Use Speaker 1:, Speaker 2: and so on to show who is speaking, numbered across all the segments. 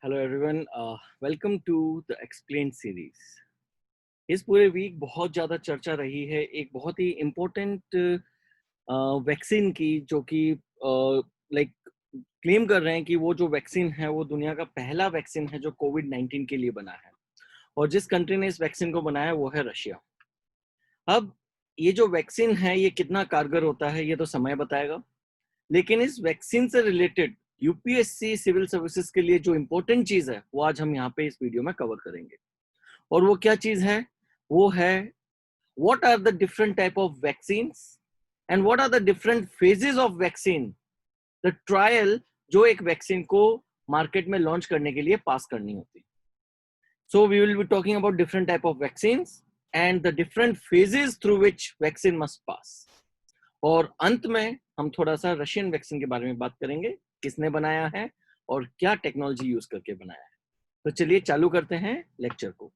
Speaker 1: Hello everyone, welcome to the explain series. इस पूरे week बहुत ज़्यादा चर्चा रही है एक बहुत ही इम्पोर्टेंट वैक्सीन की, जो कि लाइक क्लेम कर रहे हैं कि वो जो वैक्सीन है वो दुनिया का पहला वैक्सीन है जो कोविड-19 के लिए बना है। और जिस कंट्री ने इस वैक्सीन को बनाया वो है रशिया। अब ये जो वैक्सीन है ये कितना कारगर होता है ये तो समय बताएगा, लेकिन इस वैक्सीन से रिलेटेड यूपीएससी सिविल सर्विसेज के लिए जो इंपॉर्टेंट चीज है वो आज हम यहाँ पे इस वीडियो में कवर करेंगे। और वो क्या चीज है? वो है what are the different type of vaccines and what are the different phases of vaccine, the trial जो एक वैक्सीन को मार्केट में लॉन्च करने के लिए पास करनी होती। So we will be talking about different type of vaccines and the different phases through which vaccine must pass. और अंत में हम थोड़ा सा रशियन वैक्सीन के बारे में बात करेंगे, किसने बनाया है और क्या टेक्नोलॉजी यूज करके बनाया है। तो चलिए चालू करते हैं लेक्चर को।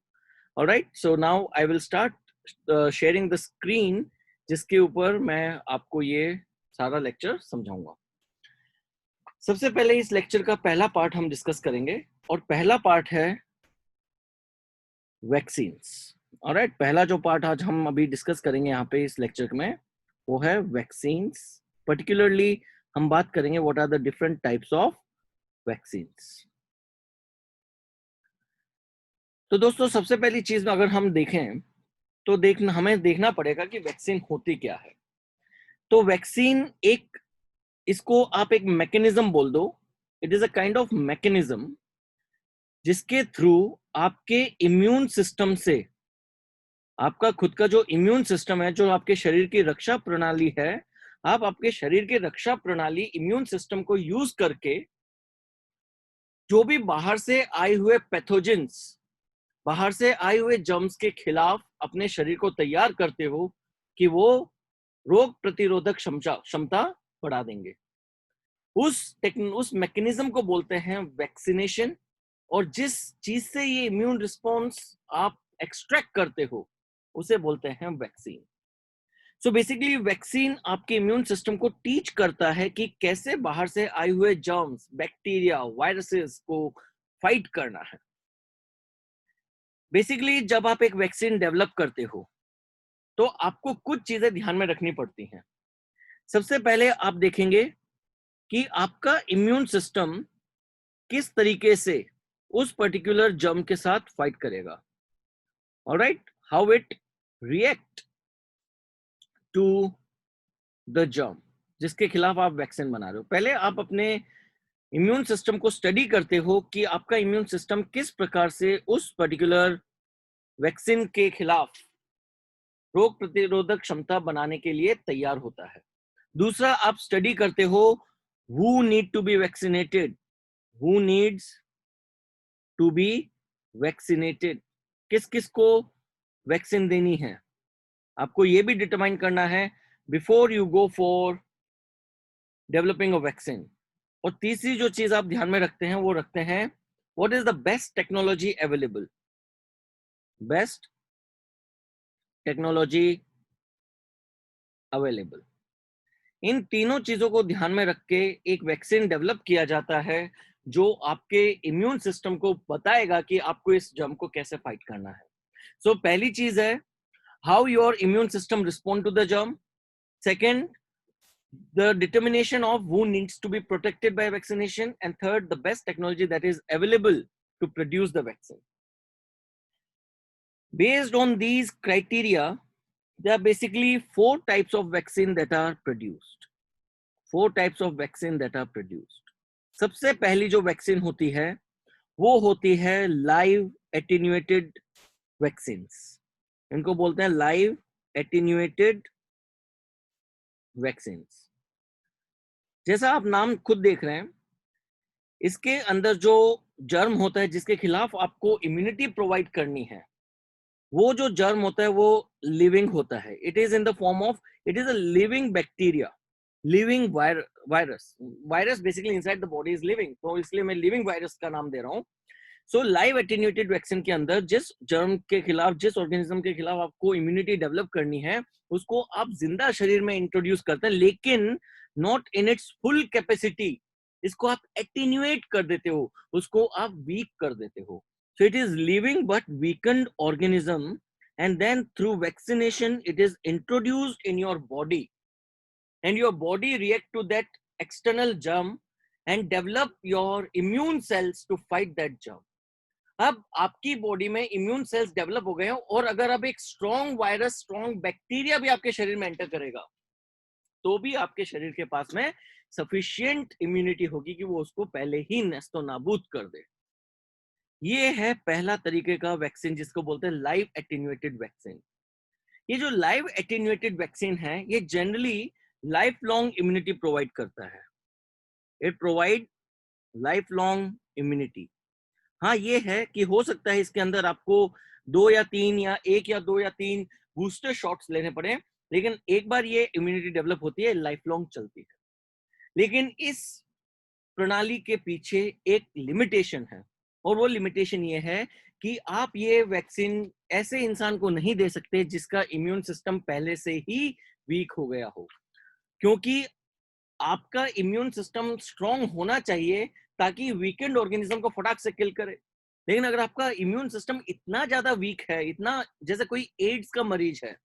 Speaker 1: Alright, so now I will start sharing the screen, जिसके ऊपर मैं आपको ये सारा लेक्चर समझाऊंगा। सबसे पहले इस लेक्चर का पहला पार्ट हम डिस्कस करेंगे और पहला पार्ट है वैक्सीन्स। ऑलराइट, पहला जो पार्ट आज हम अभी डिस्कस करेंगे यहाँ पे इस लेक्चर में वो है वैक्सीन्स। पर्टिकुलरली हम बात करेंगे what are the different types of vaccines. तो दोस्तों सबसे पहली चीज में अगर हम देखें तो हमें देखना पड़ेगा कि वैक्सीन होती क्या है। तो वैक्सीन एक, इसको आप एक मैकेनिज्म बोल दो। It is a kind of mechanism जिसके थ्रू आपके इम्यून सिस्टम से, आपका खुद का जो इम्यून सिस्टम है, जो आपके शरीर की रक्षा प्रणाली है, आप आपके शरीर की रक्षा प्रणाली इम्यून सिस्टम को यूज करके जो भी बाहर से आए हुए पैथोजेंस, बाहर से आए हुए जर्म्स के खिलाफ अपने शरीर को तैयार करते हो कि वो रोग प्रतिरोधक क्षमता बढ़ा देंगे। उस मैकेनिज्म को बोलते हैं वैक्सीनेशन। और जिस चीज से ये इम्यून रिस्पॉन्स आप एक्सट्रैक्ट करते हो उसे बोलते हैं वैक्सीन। सो बेसिकली वैक्सीन आपके इम्यून सिस्टम को टीच करता है कि कैसे बाहर से आए हुए जर्म्स, बैक्टीरिया, वायरसेस को फाइट करना है। बेसिकली जब आप एक वैक्सीन डेवलप करते हो तो आपको कुछ चीजें ध्यान में रखनी पड़ती हैं। सबसे पहले आप देखेंगे कि आपका इम्यून सिस्टम किस तरीके से उस पर्टिकुलर जर्म के साथ फाइट करेगा। Alright, how it react to the germ जिसके खिलाफ आप वैक्सीन बना रहे हो। पहले आप अपने इम्यून सिस्टम को स्टडी करते हो कि आपका इम्यून सिस्टम किस प्रकार से उस पर्टिकुलर वैक्सीन के खिलाफ रोग प्रतिरोधक क्षमता बनाने के लिए तैयार होता है। दूसरा, आप स्टडी करते हो who need to be vaccinated, who needs to be vaccinated, किस किस को वैक्सीन देनी है, आपको यह भी डिटरमाइन करना है before you go for developing a vaccine. और तीसरी जो चीज आप ध्यान में रखते हैं वो रखते हैं what is the best technology available, best technology available. इन तीनों चीजों को ध्यान में रख के एक वैक्सीन डेवलप किया जाता है जो आपके इम्यून सिस्टम को बताएगा कि आपको इस जर्म को कैसे फाइट करना है। सो पहली चीज है how your immune system respond to the germ. Second, the determination of who needs to be protected by vaccination, and third, the best technology that is available to produce the vaccine. Based on these criteria, there are basically four types of vaccine that are produced. Four types of vaccine that are produced. सबसे पहली जो vaccine होती है वो होती है live attenuated vaccines. इनको बोलते हैं लाइव एटेन्यूएटेड वैक्सीन्स। जैसा आप नाम खुद देख रहे हैं, इसके अंदर जो जर्म होता है जिसके खिलाफ आपको इम्यूनिटी प्रोवाइड करनी है, वो जो जर्म होता है वो लिविंग होता है। It is in the form of, it is a living bacteria, living virus. Virus basically inside the body is living, तो इसलिए मैं लिविंग वायरस का नाम दे रहा हूँ। सो लाइव एटेन्यूएटेड वैक्सीन के अंदर जिस जर्म के खिलाफ, जिस ऑर्गेनिज्म के खिलाफ आपको इम्यूनिटी डेवलप करनी है उसको आप जिंदा शरीर में इंट्रोड्यूस करते हैं, लेकिन not in its full capacity. इसको आप एटीन्यूएट कर देते हो, उसको आप वीक कर देते हो. So it is living but weakened organism, and then through vaccination it is introduced in your body, and your body react to that external germ and develop your immune cells to fight that germ. अब आपकी body में immune cells develop हो गए हैं, और अगर अब एक स्ट्रॉन्ग वायरस, स्ट्रॉन्ग बैक्टीरिया भी आपके शरीर में एंटर करेगा, तो भी आपके शरीर के पास में सफिशिएंट इम्यूनिटी होगी कि वो उसको पहले ही नेस्तो नाबूद कर दे. ये है पहला तरीके का वैक्सीन, जिसको बोलते हैं लाइव एटेन्यूएटेड वैक्सीन. ये जो लाइव एटेन्यूएटेड वैक्सीन है, ये generally life long immunity provide करता है. It provide life long immunity. हाँ, ये है कि हो सकता है इसके अंदर आपको 2 या 3 या 1 या 2 या 3 बूस्टर शॉट्स लेने पड़े, लेकिन एक बार ये इम्यूनिटी डेवलप होती है, लाइफ लॉन्ग चलती है. लेकिन इस प्रणाली के पीछे एक लिमिटेशन है, और वो लिमिटेशन ये है कि आप ये वैक्सीन ऐसे इंसान को नहीं दे सकते जिसका इम्यून सिस्टम पहले से ही वीक हो गया हो, क्योंकि आपका इम्यून सिस्टम स्ट्रांग होना चाहिए ताकि वीकेंड ऑर्गेनिज्म को फटाक से किल करे. लेकिन अगर आपका इम्यून सिस्टम इतना ज्यादा वीक है, इतना जैसे कोई एड्स का मरीज है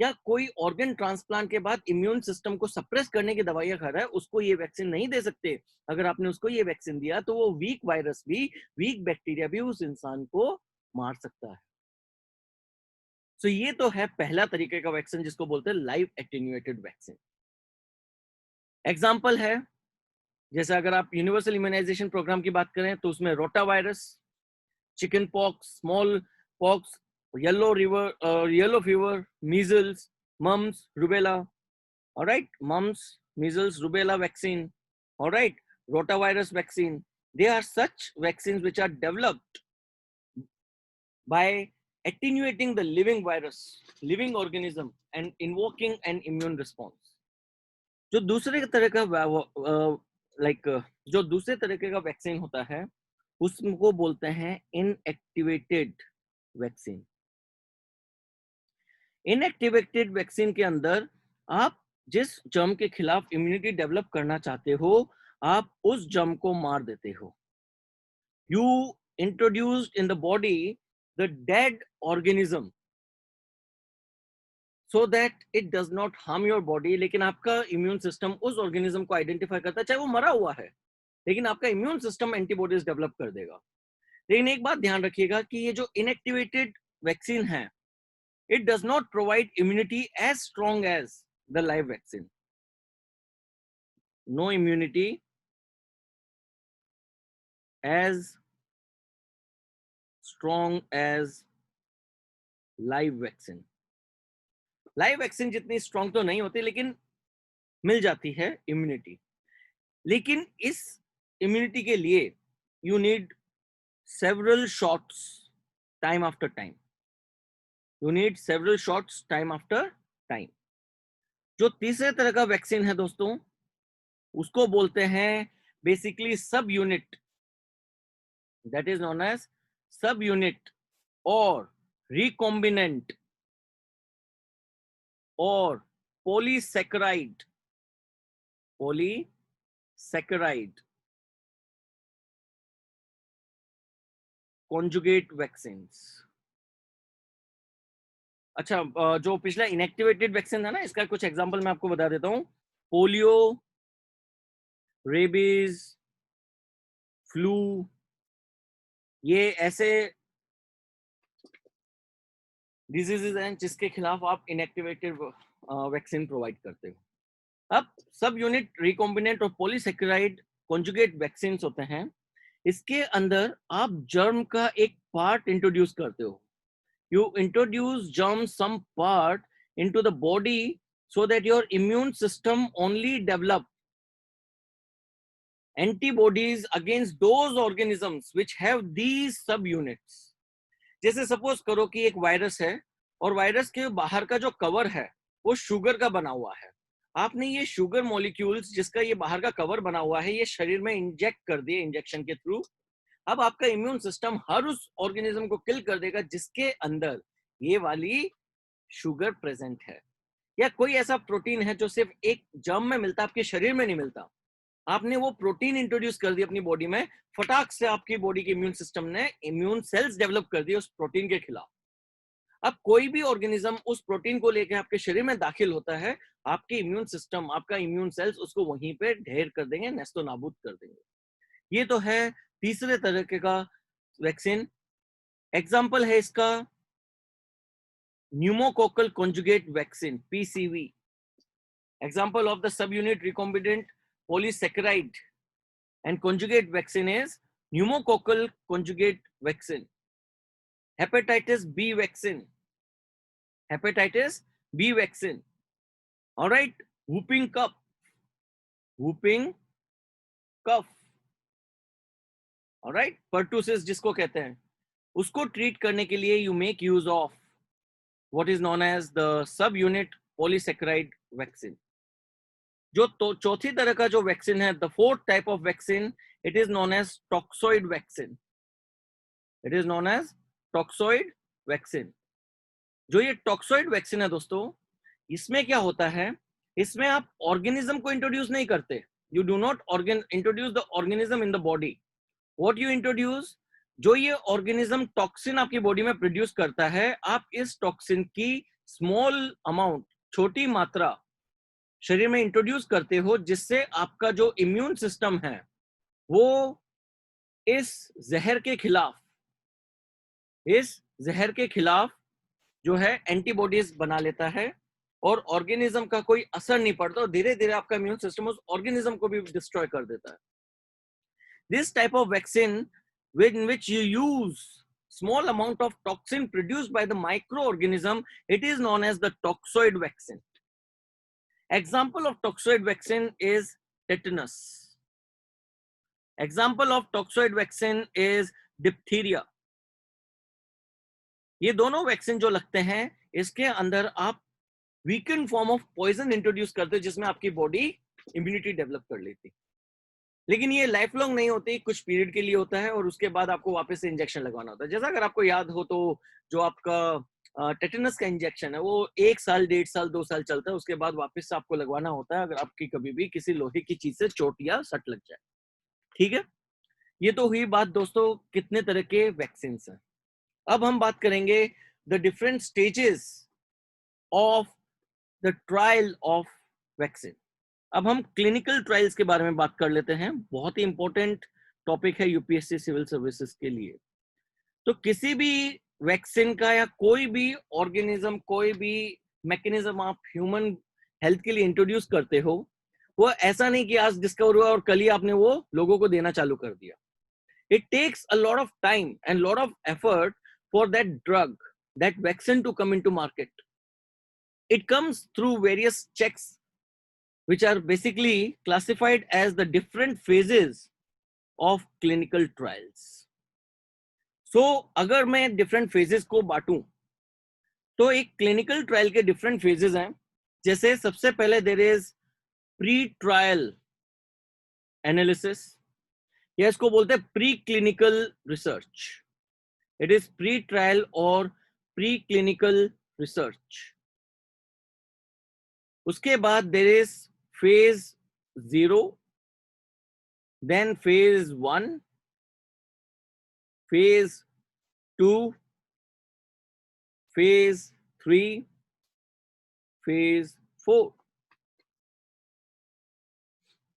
Speaker 1: या कोई ऑर्गन ट्रांसप्लांट के बाद इम्यून सिस्टम को सप्रेस करने की दवाइयां खा रहा है, उसको ये वैक्सीन नहीं दे सकते. अगर आपने उसको ये वैक्सीन दिया तो वो वीक वायरस भी, वीक बैक्टीरिया भी उस इंसान को मार सकता है. सो ये तो है पहला तरीके का वैक्सीन, जिसको बोलते हैं लाइव एटेन्यूएटेड वैक्सीन. एग्जाम्पल है, जैसे अगर आप यूनिवर्सल इम्यूनाइजेशन प्रोग्राम की बात करें तो उसमें rotavirus, chickenpox, smallpox, yellow fever, measles, mumps, rubella, alright, mumps, measles, rubella vaccine, alright, rotavirus vaccine. They are such vaccines which are developed by attenuating the living virus, living organism, and invoking an immune response. जो दूसरे तरह का जो दूसरे तरीके का vaccine होता है, उसको बोलते हैं इनएक्टिवेटेड वैक्सीन. इनएक्टिवेटेड वैक्सीन के अंदर आप जिस जर्म के खिलाफ इम्यूनिटी डेवलप करना चाहते हो, आप उस जर्म को मार देते हो. You introduced in the body the dead organism so that it does not harm your body. लेकिन आपका इम्यून सिस्टम उस ऑर्गेनिज्म को आइडेंटिफाई करता है, चाहे वो मरा हुआ है, लेकिन आपका इम्यून सिस्टम एंटीबॉडीज डेवलप कर देगा. लेकिन एक बात ध्यान रखिएगा कि ये जो इनएक्टिवेटेड वैक्सीन है, it does not provide immunity as strong as the live vaccine. No immunity as strong as live vaccine. Live vaccine जितनी स्ट्रांग तो नहीं होती, लेकिन मिल जाती है इम्यूनिटी. लेकिन इस इम्यूनिटी के लिए you need several shots time after time. You need several shots time after time. जो तीसरे तरह का वैक्सीन है दोस्तों, उसको बोलते हैं basically subunit, that is known as subunit और रिकॉम्बिनेंट और polysaccharide conjugate vaccines. अच्छा, जो पिछला इनएक्टिवेटेड वैक्सीन था ना, इसका कुछ एग्जांपल मैं आपको बता देता हूं. पोलियो, रेबीज, फ्लू, ये ऐसे डिजीजेज हैं जिसके खिलाफ आप इनएक्टिवेटेड वैक्सीन प्रोवाइड करते हो. अब सब यूनिट, रिकॉम्बिनेंट और पॉलीसैकेराइड कॉन्जुगेट वैक्सीन होते हैं. इसके अंदर आप जर्म का एक पार्ट इंट्रोड्यूस करते हो. You introduce germ some part into the body so that your immune system only develop antibodies against those organisms which have these subunits. जैसे सपोज करो कि एक वायरस है, और वायरस के बाहर का जो कवर है वो शुगर का बना हुआ है. आपने ये शुगर मॉलिक्यूल्स, जिसका ये बाहर का कवर बना हुआ है, ये शरीर में इंजेक्ट कर दिए इंजेक्शन के थ्रू. अब आपका इम्यून सिस्टम हर उस ऑर्गेनिज्म को किल कर देगा जिसके अंदर ये वाली शुगर प्रेजेंट है, या कोई ऐसा प्रोटीन है जो सिर्फ एक जर्म में मिलता है, आपके शरीर में नहीं मिलता. आपने वो प्रोटीन इंट्रोड्यूस कर दी अपनी बॉडी में, फटाक से आपकी बॉडी के इम्यून सिस्टम ने इम्यून सेल्स डेवलप कर दिए उस प्रोटीन के खिलाफ। अब कोई भी ऑर्गेनिज्म उस प्रोटीन को लेकर आपके शरीर में दाखिल होता है, आपके इम्यून सिस्टम, आपका इम्यून सेल्स उसको वहीं पे ढेर कर देंगे, नेस्तो नाबूद कर देंगे। ये तो है तीसरे तरीके का वैक्सीन। एग्जाम्पल है इसका pneumococcal conjugate vaccine, PCV. Example of the sub unit recombinant polysaccharide and conjugate vaccine is pneumococcal conjugate vaccine. Hepatitis B vaccine. Hepatitis B vaccine. All right. Whooping cough. Whooping cough. All right. Pertussis जिसको कहते हैं, उसको treat करने के लिए you make use of what is known as the subunit polysaccharide vaccine. जो तो चौथी तरह का जो वैक्सीन है, the fourth type of vaccine, it is known as toxoid vaccine. It is known as toxoid vaccine. जो ये टॉक्सोइड वैक्सीन है दोस्तों, इसमें क्या होता है, इसमें आप ऑर्गेनिज्म को इंट्रोड्यूस नहीं करते। You do not introduce the organism in the body. What you introduce, जो ये ऑर्गेनिज्म टॉक्सिन आपकी बॉडी में प्रोड्यूस करता है, आप इस टॉक्सिन की स्मॉल अमाउंट, छोटी मात्रा शरीर में इंट्रोड्यूस करते हो, जिससे आपका जो इम्यून सिस्टम है वो इस जहर के खिलाफ जो है एंटीबॉडीज बना लेता है और ऑर्गेनिज्म का कोई असर नहीं पड़ता और धीरे धीरे आपका इम्यून सिस्टम उस ऑर्गेनिज्म को भी डिस्ट्रॉय कर देता है। This type of vaccine in which you use small amount of toxin produced by the microorganism, it is known as the toxoid vaccine. Example of toxoid vaccine is tetanus. Example of toxoid vaccine is diphtheria. ये दोनों vaccine जो लगते हैं, इसके अंदर आप weakened form of poison introduce करते हो, जिसमें आपकी बॉडी इम्यूनिटी डेवलप कर लेती। लेकिन ये लाइफ लॉन्ग नहीं होती, कुछ पीरियड के लिए होता है और उसके बाद आपको वापस से इंजेक्शन लगवाना होता है। जैसा अगर आपको याद हो तो जो आपका टेटनस का इंजेक्शन है वो 1 साल, 1.5 साल, 2 साल चलता है, उसके बाद वापस से आपको लगवाना होता है अगर आपकी कभी भी किसी लोहे की चीज से चोट या सट लग जाए। ठीक है, ये तो हुई बात दोस्तों कितने तरह के वैक्सीन हैं। अब हम बात करेंगे the different stages of the trial of vaccine. अब हम क्लिनिकल ट्रायल्स के बारे में बात कर लेते हैं, बहुत ही इंपॉर्टेंट टॉपिक है यूपीएससी सिविल सर्विसेज के लिए। तो किसी भी वैक्सीन का या कोई भी ऑर्गेनिज्म, कोई भी मैकेनिज्म आप ह्यूमन हेल्थ के लिए इंट्रोड्यूस करते हो, वो ऐसा नहीं कि आज डिस्कवर हुआ और कल ही आपने वो लोगों को देना चालू कर दिया। It takes a lot of time and lot of effort for that drug, that vaccine to come into market. It comes through various checks which are basically classified as the different phases of clinical trials. So अगर मैं different phases को बांटूं तो एक clinical trial के different phases हैं। जैसे सबसे पहले there is pre-trial analysis, या इसको बोलते हैं pre-clinical research. It is pre-trial or pre-clinical research. उसके बाद there is phase 0, then phase 1, phase 2, phase 3, phase 4.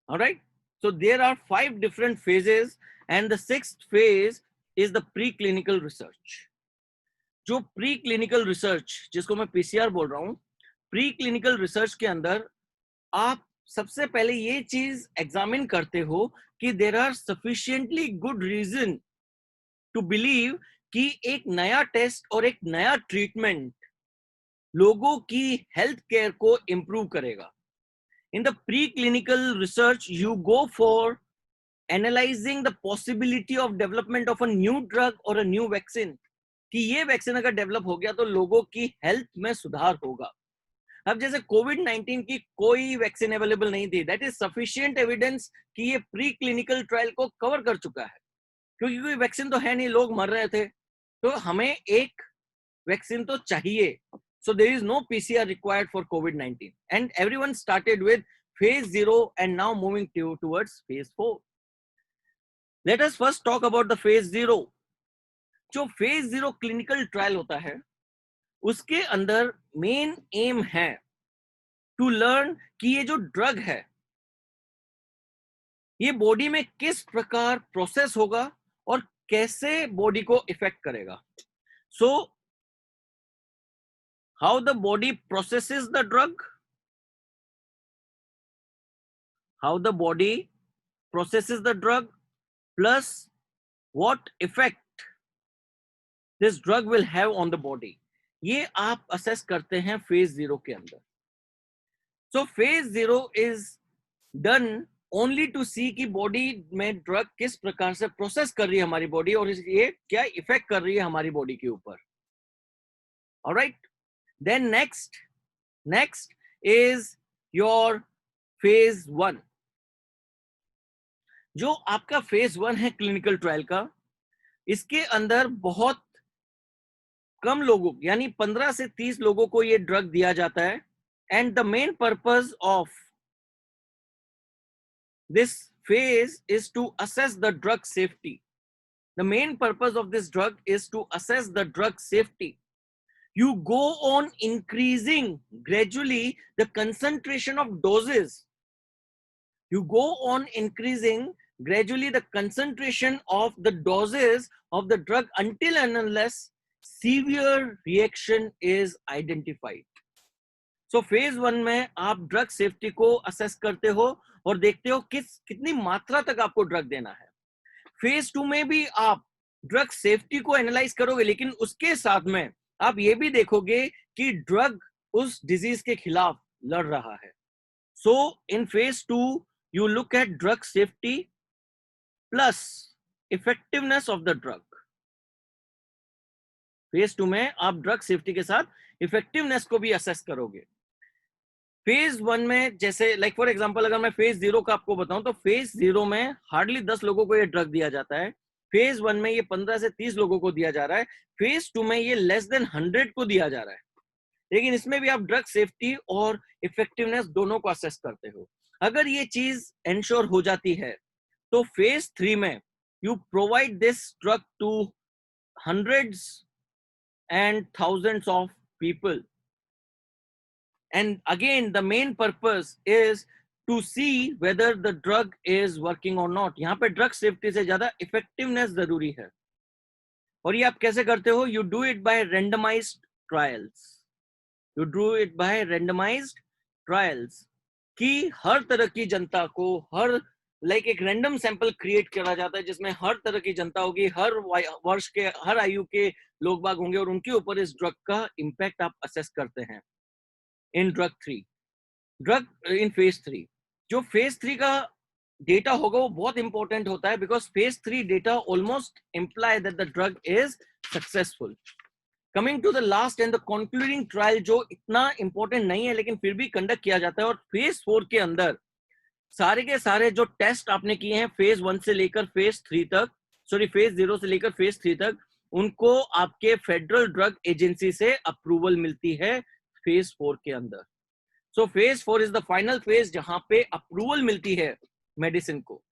Speaker 1: All right, so there are 5 different phases and the 6th phase is the preclinical research. जो preclinical research जिसको मैं PCR बोल रहा हूं, pre clinical research के अंदर आप सबसे पहले ये चीज एग्जामिन करते हो कि there are sufficiently good reason to believe कि एक नया टेस्ट और एक नया ट्रीटमेंट लोगों की हेल्थ केयर को इंप्रूव करेगा. In the pre clinical research you go for analysing the possibility of development of a new drug और अ न्यू वैक्सीन, कि ये वैक्सीन अगर डेवलप हो गया तो लोगों की हेल्थ में सुधार होगा. अब जैसे कोविड-19 की कोई वैक्सीन अवेलेबल नहीं थी, दैट इज सफिशिएंट एविडेंस कि ये प्री क्लिनिकल ट्रायल को कवर कर चुका है, क्योंकि कोई वैक्सीन तो है नहीं, लोग मर रहे थे, तो हमें एक वैक्सीन तो चाहिए. So there is no PCR required for कोविड-19 and everyone started with phase 0 and now moving towards phase 4. Let us first talk about the phase 0. जो phase 0 clinical trial होता है, उसके अंदर मेन एम है टू लर्न कि ये जो ड्रग है ये बॉडी में किस प्रकार प्रोसेस होगा और कैसे बॉडी को इफेक्ट करेगा. So how the body processes the drug, how the body processes the drug, plus what effect this drug will have on the body. ये आप assess करते हैं phase 0 के अंदर. So phase 0 is done only to see कि body में drug किस प्रकार से process कर रही है हमारी body और ये क्या effect कर रही है हमारी body के ऊपर. Alright, then next is your phase 1. जो आपका फेज 1 है क्लिनिकल ट्रायल का, इसके अंदर बहुत कम लोगों यानी 15 से 30 लोगों को ये ड्रग दिया जाता है. And the main purpose of this phase is to assess the drug safety. The main purpose of this drug is to assess the drug safety. You go on increasing gradually the concentration of doses. You go on increasing gradually the concentration of the doses of the drug until and unless severe reaction is identified. So phase 1 में आप drug safety को assess करते हो और देखते हो कितनी मात्रा तक आपको ड्रग देना है. फेज 2 में भी आप ड्रग सेफ्टी को एनालाइज करोगे, लेकिन उसके साथ में आप ये भी देखोगे कि ड्रग उस डिजीज के खिलाफ लड़ रहा है. So in phase 2 you look at drug safety plus effectiveness of the drug. Phase 2 में आप ड्रग सेफ्टी के साथ इफेक्टिवनेस को भी असेस करोगे. फेज 1 में जैसे लाइक फॉर एग्जांपल अगर मैं फेज 0 का आपको बताऊं तो फेज 0 में हार्डली 10 लोगों को ये ड्रग दिया जाता है. फेज 1 में ये 15 से 30 लोगों को दिया जा रहा है. फेज 2 में ये लेस देन 100 को दिया जा रहा है. लेकिन इसमें भी आप ड्रग सेफ्टी और इफेक्टिवनेस दोनों को असेस करते हो. अगर ये चीज एंश्योर हो जाती है तो फेज 3 में you provide this drug to hundreds and thousands of people, and again the main purpose is to see whether the drug is working or not. यहाँ पे ड्रग सेफ्टी से ज्यादा इफेक्टिवनेस जरूरी है. और ये आप कैसे करते हो? You do it by randomised trials. You do it by randomised trials कि हर तरह की जनता को लाइक एक रैंडम सैंपल क्रिएट करा जाता है जिसमें हर तरह की जनता होगी, हर वर्ष के हर आयु के लोग बाग होंगे और उनके ऊपर इस ड्रग का इंपैक्ट आप असेस करते हैं. इन ड्रग इन फेज 3 जो फेज 3 का डेटा होगा वो बहुत इंपॉर्टेंट होता है, because phase 3 data almost imply that the drug is successful. Coming to the last and the concluding trial जो इतना इंपॉर्टेंट नहीं है लेकिन फिर भी कंडक्ट किया जाता है. और फेज 4 के अंदर सारे के सारे जो टेस्ट आपने किए हैं फेज 1 से लेकर फेज 3 तक, सॉरी फेज 0 से लेकर फेज 3 तक, उनको आपके फेडरल ड्रग एजेंसी से अप्रूवल मिलती है फेज 4 के अंदर. So phase 4 is the final phase जहां पे अप्रूवल मिलती है मेडिसिन को.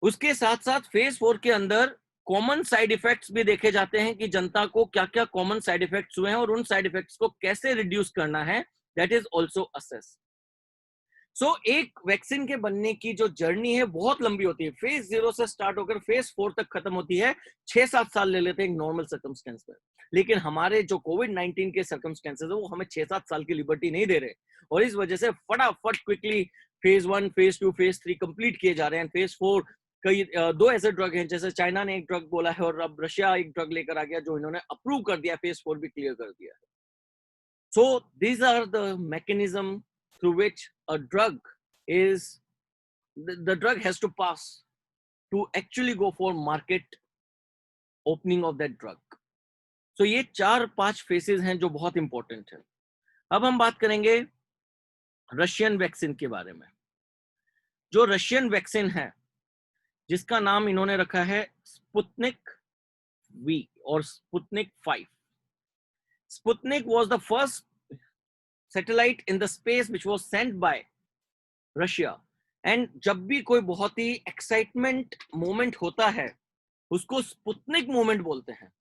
Speaker 1: उसके साथ साथ फेज 4 के अंदर कॉमन साइड इफेक्ट्स भी देखे जाते हैं कि जनता को क्या क्या कॉमन साइड इफेक्ट्स हुए हैं और उन साइड इफेक्ट्स को कैसे रिड्यूस करना है, दैट इज ऑल्सो असेस. सो एक वैक्सीन के बनने की जो जर्नी है बहुत लंबी होती है. फेज 0 से स्टार्ट होकर फेज 4 तक खत्म होती है. 6-7 साल ले लेते हैं एक नॉर्मल सर्कमस्टेंस में, लेकिन हमारे जो कोविड-19 के सर्कमस्टेंसेस है वो हमें 6-7 साल की लिबर्टी नहीं दे रहे और इस वजह से फटाफट quickly phase 1, phase 2, phase 3 complete किए जा रहे हैं. फेज 4 कई 2 ऐसे ड्रग हैं, जैसे चाइना ने एक ड्रग बोला है और अब रशिया एक ड्रग लेकर आ गया जो इन्होंने अप्रूव कर दिया, फेज 4 भी क्लियर कर दिया है. So these are the mechanism through which a drug is the drug has to pass to actually go for market opening of that drug. So ये 4-5 फेसेस हैं जो बहुत इंपॉर्टेंट है. अब हम बात करेंगे रशियन वैक्सीन के बारे में. जो रशियन वैक्सीन है जिसका नाम इन्होंने रखा है स्पुतनिक वी और Sputnik 5. Sputnik was the first satellite in the space which was sent by Russia. And जब भी कोई बहुत ही एक्साइटमेंट मोमेंट होता है उसको स्पुतनिक मोमेंट बोलते हैं।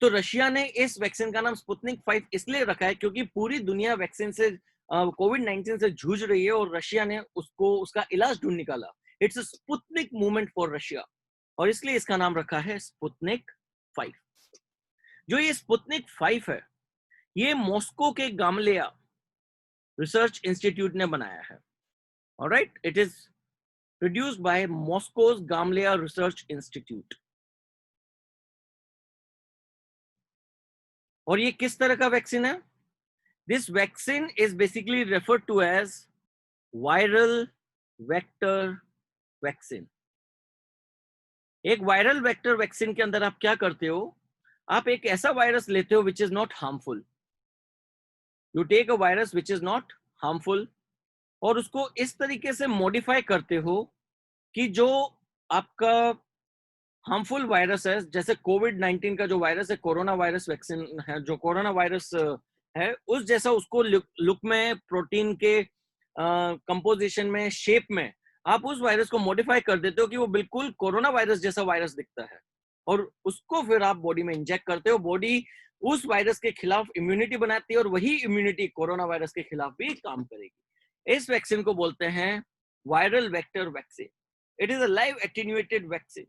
Speaker 1: तो रशिया ने इस वैक्सीन का नाम स्पुतनिक 5 इसलिए रखा है क्योंकि पूरी दुनिया वैक्सीन से कोविड-19 से जूझ रही है और रशिया ने उसको उसका इलाज ढूंढ निकाला। It's a Sputnik movement for Russia और इसलिए इसका नाम रखा है स्पुतनिक 5। जो ये स्पुतनिक 5 है ये मॉस्को के गामलेया रिसर्च इंस्टीट्यूट ने बनाया है। Alright, it is produced by Moscow's Gamaleya research institute. और ये किस तरह का वैक्सीन है? This vaccine is basically referred to as viral vector vaccine. एक वायरल वेक्टर वैक्सीन के अंदर आप क्या करते हो? आप एक ऐसा वायरस लेते हो which is not harmful. You take a virus which is not harmful और उसको इस तरीके से मॉडिफाई करते हो कि जो आपका हार्मफुल वायरस है, जैसे कोविड-19 का जो वायरस है, कोरोना वायरस वैक्सीन है, जो कोरोना वायरस है उस जैसा उसको लुक में, प्रोटीन के कंपोजिशन में, शेप में आप उस वायरस को मॉडिफाई कर देते हो कि वो बिल्कुल कोरोना वायरस जैसा वायरस दिखता है और उसको फिर आप बॉडी में इंजेक्ट करते हो। बॉडी उस वायरस के खिलाफ इम्यूनिटी बनाती है और वही इम्यूनिटी कोरोना वायरस के खिलाफ भी काम करेगी। इस वैक्सीन को बोलते हैं viral vector vaccine. It is a live attenuated vaccine.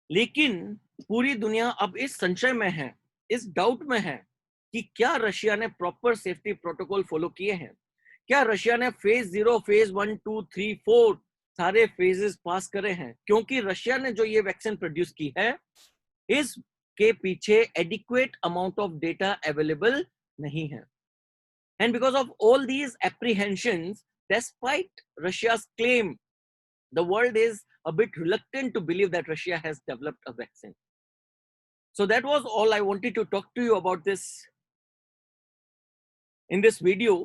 Speaker 1: लेकिन पूरी दुनिया अब इस संशय में है, इस डाउट में है कि क्या रशिया ने प्रॉपर सेफ्टी प्रोटोकॉल फॉलो किए हैं? क्या रशिया ने फेज 0, फेज 1, 2, 3, 4 सारे फेजेस पास करे हैं? क्योंकि रशिया ने जो ये वैक्सीन प्रोड्यूस की है इसके पीछे adequate amount of data available नहीं है। And because of all these apprehensions, despite Russia's claim, the world is a bit reluctant to believe that Russia has developed a vaccine. So that was all I wanted to talk to you about this in this video,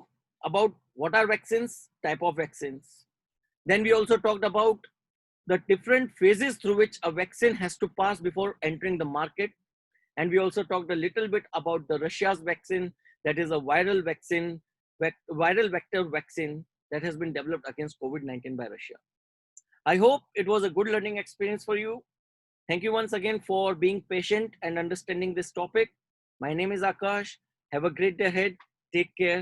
Speaker 1: about what are vaccines, type of vaccines. Then we also talked about the different phases through which a vaccine has to pass before entering the market. And we also talked a little bit about the Russia's vaccine, that is a viral vaccine, viral vector vaccine that has been developed against COVID-19 by Russia. I hope it was a good learning experience for you. Thank you once again for being patient and understanding this topic. My name is Akash. Have a great day ahead. Take care.